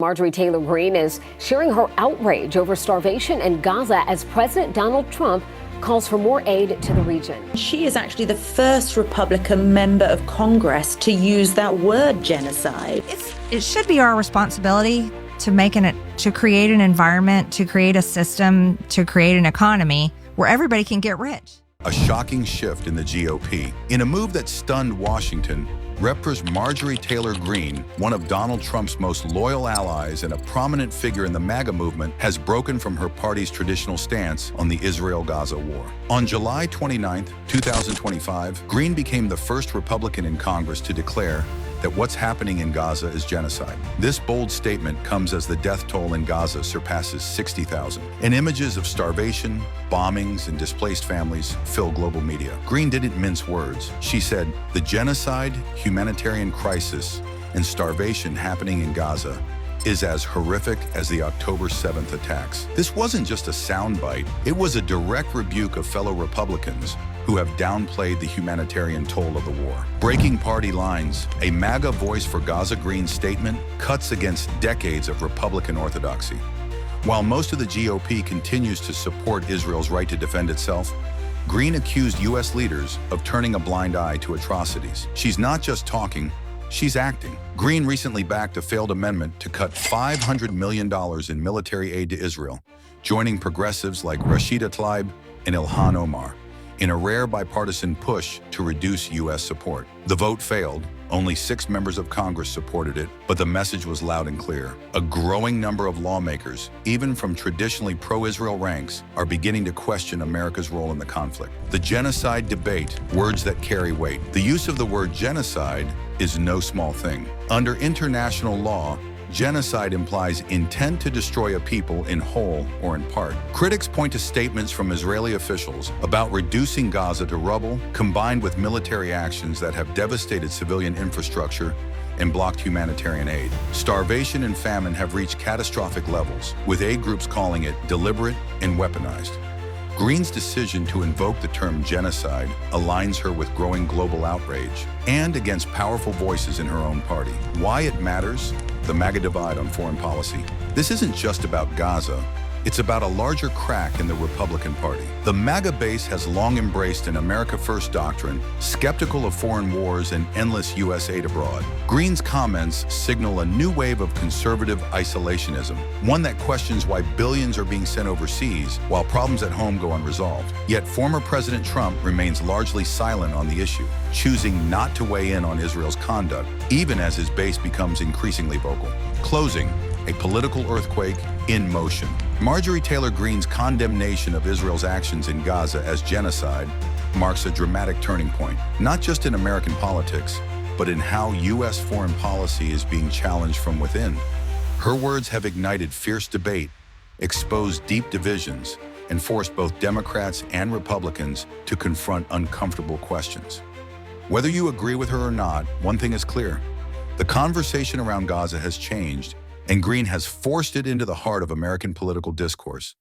Marjorie Taylor Greene is sharing her outrage over starvation in Gaza as President Donald Trump calls for more aid to the region. She is actually the first Republican member of Congress to use that word, genocide. It should be our responsibility to create an environment, to create a system, to create an economy where everybody can get rich. A shocking shift in the GOP. In a move that stunned Washington, Representative Marjorie Taylor Greene, one of Donald Trump's most loyal allies and a prominent figure in the MAGA movement, has broken from her party's traditional stance on the Israel-Gaza war. On July 29, 2025, Greene became the first Republican in Congress to declare that what's happening in Gaza is genocide. This bold statement comes as the death toll in Gaza surpasses 60,000, and images of starvation, bombings, and displaced families fill global media. Greene didn't mince words. She said, "The genocide, humanitarian crisis, and starvation happening in Gaza is as horrific as the October 7th attacks." This wasn't just a soundbite. It was a direct rebuke of fellow Republicans who have downplayed the humanitarian toll of the war. Breaking party lines, a MAGA voice for Gaza. Greene's statement cuts against decades of Republican orthodoxy. While most of the GOP continues to support Israel's right to defend itself, Greene accused U.S. leaders of turning a blind eye to atrocities. She's not just talking, she's acting. Greene recently backed a failed amendment to cut $500 million in military aid to Israel, joining progressives like Rashida Tlaib and Ilhan Omar in a rare bipartisan push to reduce U.S. support. The vote failed. Only 6 members of Congress supported it, but the message was loud and clear. A growing number of lawmakers, even from traditionally pro-Israel ranks, are beginning to question America's role in the conflict. The genocide debate, words that carry weight. The use of the word genocide is no small thing. Under international law, genocide implies intent to destroy a people in whole or in part. Critics point to statements from Israeli officials about reducing Gaza to rubble, combined with military actions that have devastated civilian infrastructure and blocked humanitarian aid. Starvation and famine have reached catastrophic levels, with aid groups calling it deliberate and weaponized. Greene's decision to invoke the term genocide aligns her with growing global outrage and against powerful voices in her own party. Why it matters? The MAGA divide on foreign policy. This isn't just about Gaza. It's about a larger crack in the Republican Party. The MAGA base has long embraced an America First doctrine, skeptical of foreign wars and endless U.S. aid abroad. Greene's comments signal a new wave of conservative isolationism, one that questions why billions are being sent overseas while problems at home go unresolved. Yet former President Trump remains largely silent on the issue, choosing not to weigh in on Israel's conduct, even as his base becomes increasingly vocal. Closing, a political earthquake in motion. Marjorie Taylor Greene's condemnation of Israel's actions in Gaza as genocide marks a dramatic turning point, not just in American politics, but in how U.S. foreign policy is being challenged from within. Her words have ignited fierce debate, exposed deep divisions, and forced both Democrats and Republicans to confront uncomfortable questions. Whether you agree with her or not, one thing is clear. The conversation around Gaza has changed, and Greene has forced it into the heart of American political discourse.